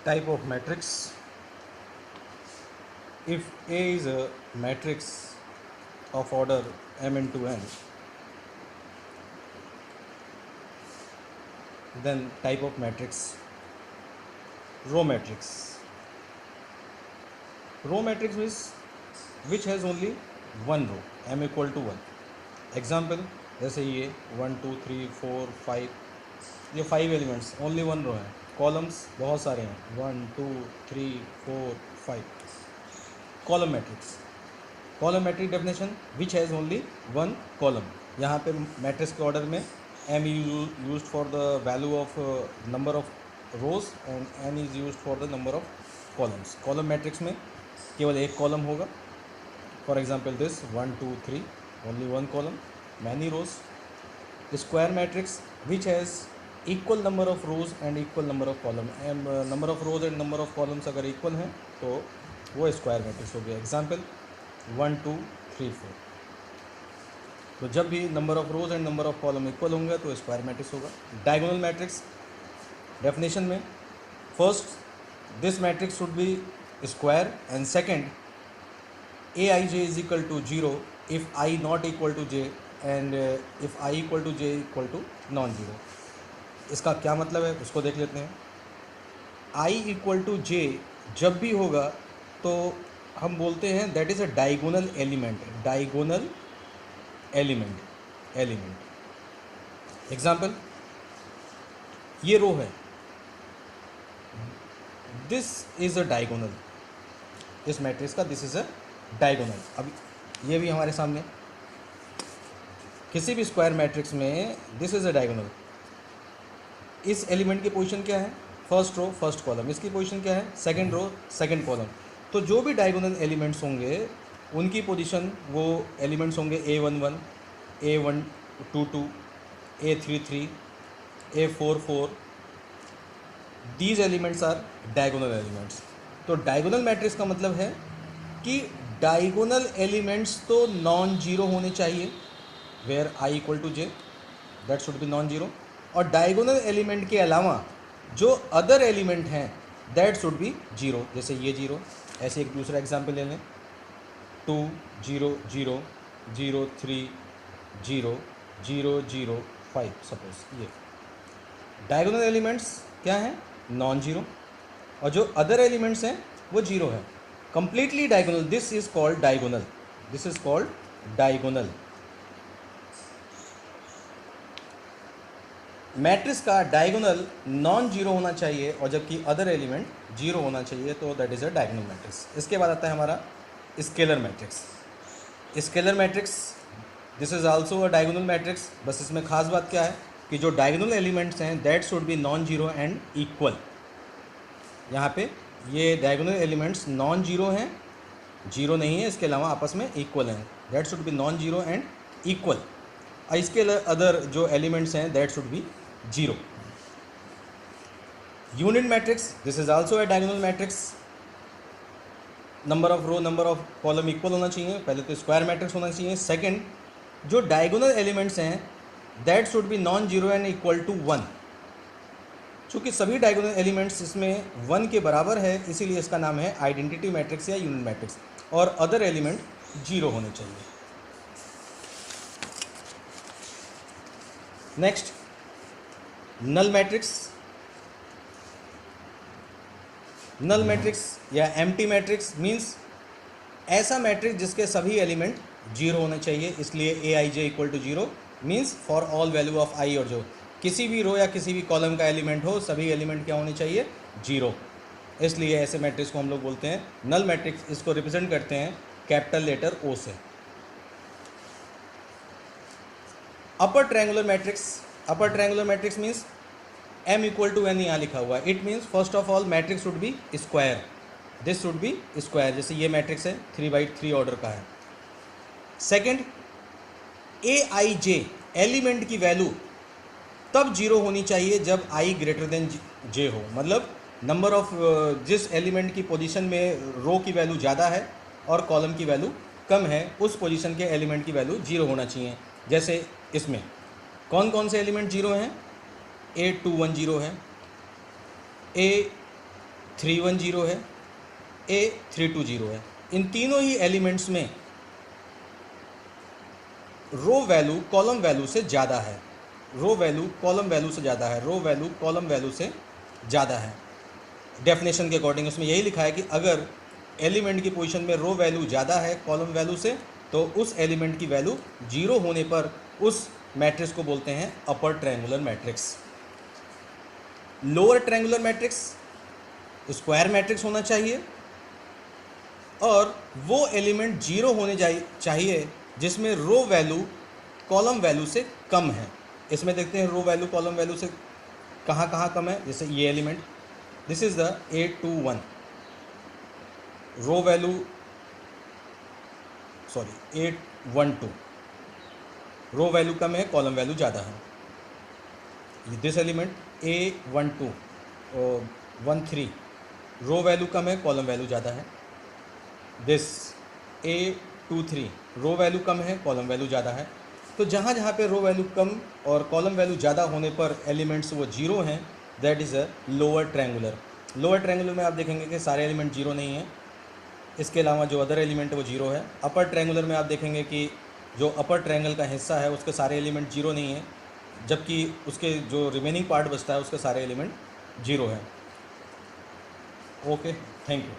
Type of matrix. If A is a matrix of order m into n, then type of matrix row matrix. Row matrix means which has only one row, m equal to 1. Example जैसे ये 1 2 3 4 5, ये 5 elements, only one row है. Columns बहुत सारे हैं, 1 2 3 4 5. Column matrix. Column matrix definition which has only one column. यहाँ पे matrix के ऑर्डर में m use for the value of number of rows and n is use for the number of columns. Column matrix में केवल एक column होगा. For example this 1 2 3, only one column, many rows. Square matrix which has equal number of rows and equal number of column. Number of rows and number of columns अगर equal हैं तो वो square matrix हो गया. Example 1 2 3 4. तो जब भी number of rows and number of column equal होंगे तो स्क्वायर मैट्रिक्स होगा. डायगोनल मैट्रिक्स डेफिनेशन में first this matrix should be square and second aij is equal to 0 if I not equal to j and if I equal to j equal to non-zero. इसका क्या मतलब है उसको देख लेते हैं. I equal to j जब भी होगा तो हम बोलते हैं that is a diagonal element. Diagonal element. Example ये रो है, दिस इज़ अ डायगोनल. इस मैट्रिक्स का दिस इज़ अ डायगोनल. अब ये भी हमारे सामने किसी भी स्क्वायर मैट्रिक्स में दिस इज़ अ डायगोनल. इस एलिमेंट की पोजीशन क्या है? First row first column. इसकी पोजीशन क्या है? Second row second column. तो जो भी डायगोनल एलिमेंट्स होंगे उनकी पोजीशन वो एलिमेंट्स होंगे A11, A122, A33, A44. These elements are diagonal elements. तो डायगोनल मैट्रिक्स का मतलब है कि डायगोनल एलिमेंट्स तो नॉन जीरो होने चाहिए, where i equal to J, that should be non zero. और डायगोनल एलिमेंट के अलावा जो अदर एलिमेंट हैं दैट शुड बी जीरो. जैसे ये जीरो. ऐसे एक दूसरा एग्जांपल ले लें 2 0 0 0 3 0 0 0 5. सपोज ये डायगोनल एलिमेंट्स क्या हैं? Non zero. और जो अदर एलिमेंट्स हैं वो जीरो है. Completely diagonal. This is called diagonal. This is called diagonal. Matrix का डायगोनल नॉन जीरो होना चाहिए और जबकि अदर एलिमेंट जीरो होना चाहिए, तो that is a diagonal matrix. इसके बाद आता है हमारा scalar matrix. Scalar matrix this is also a diagonal matrix. बस इसमें खास बात क्या है कि जो डायगोनल एलिमेंट्स हैं that should be non zero and equal. यहाँ पे ये डायगोनल एलिमेंट्स नॉन जीरो हैं, जीरो नहीं है, इसके अलावा आपस में इक्वल हैं. That should be non zero and equal. इसके अदर जो एलिमेंट्स हैं that should be zero. Unit matrix this is also a diagonal matrix. Number of row number of column equal होना चाहिए. पहले तो स्क्वायर मैट्रिक्स होना चाहिए. सेकंड जो डायगोनल एलिमेंट्स हैं that should be non zero and equal to 1. चूँकि सभी डायगोनल एलिमेंट्स इसमें 1 के बराबर है इसीलिए इसका नाम है आइडेंटिटी मैट्रिक्स या यूनिट मैट्रिक्स. और अदर एलिमेंट जीरो होने चाहिए. Next null matrix. Null matrix या एम्प्टी मैट्रिक्स मीन्स ऐसा मैट्रिक्स जिसके सभी एलिमेंट जीरो होने चाहिए. इसलिए aij equal to zero means for all value of i. और जो किसी भी रो या किसी भी कॉलम का एलिमेंट हो सभी एलिमेंट क्या होने चाहिए? जीरो. इसलिए ऐसे मैट्रिक्स को हम लोग बोलते हैं नल मैट्रिक्स. इसको रिप्रेजेंट करते हैं कैपिटल लेटर O से. Upper triangular matrix. Upper triangular matrix means m equal to n यहाँ लिखा हुआ है. It means first of all matrix should be square. This should be square. जैसे ये मैट्रिक्स है 3/3 ऑर्डर का है. सेकेंड aij एलिमेंट की वैल्यू तब जीरो होनी चाहिए जब i ग्रेटर देन j हो. मतलब नंबर ऑफ जिस एलिमेंट की पोजीशन में रो की वैल्यू ज़्यादा है और कॉलम की वैल्यू कम है उस पोजीशन के एलिमेंट की वैल्यू जीरो होना चाहिए. जैसे इसमें कौन कौन से एलिमेंट जीरो हैं? A210 है, 310 है, A320 है। इन तीनों ही एलिमेंट्स में रो वैल्यू कॉलम वैल्यू से ज़्यादा है, रो वैल्यू कॉलम वैल्यू से ज़्यादा है, रो वैल्यू कॉलम वैल्यू से ज़्यादा है। डेफिनेशन के अकॉर्डिंग उसमें यही लिखा है कि अगर एलिमेंट की पोजीशन में रो वैल्यू ज़्यादा है कॉलम वैल्यू से, तो उस एलिमेंट की वैल्यू 0 होने पर उस मैट्रिक्स को बोलते हैं अपर triangular matrix. Lower triangular matrix square matrix होना चाहिए और वो एलिमेंट 0 होने चाहिए जिसमें रो वैल्यू कॉलम वैल्यू से कम है। इसमें देखते हैं रो वैल्यू कॉलम वैल्यू से कहाँ कहाँ कम है। जैसे ये element, this is the 821, row value 812, row value कम है कॉलम वैल्यू ज़्यादा है। दिस एलिमेंट A12 और 13, रो वैल्यू कम है कॉलम वैल्यू ज़्यादा है। दिस A23, रो वैल्यू कम है कॉलम वैल्यू ज़्यादा है। तो जहाँ जहाँ पे रो वैल्यू कम और कॉलम वैल्यू ज़्यादा होने पर एलिमेंट्स वो 0 हैं, that is a lower triangular. Lower triangular में आप देखेंगे कि सारे एलिमेंट 0 नहीं हैं, इसके अलावा जो अदर एलिमेंट है वो 0 है। अपर ट्रायंगुलर में आप देखेंगे कि जो अपर ट्रायंगल का हिस्सा है उसके सारे एलिमेंट 0 नहीं हैं, जबकि उसके जो रिमेनिंग पार्ट बचता है उसके सारे एलिमेंट 0 है। Okay, thank you.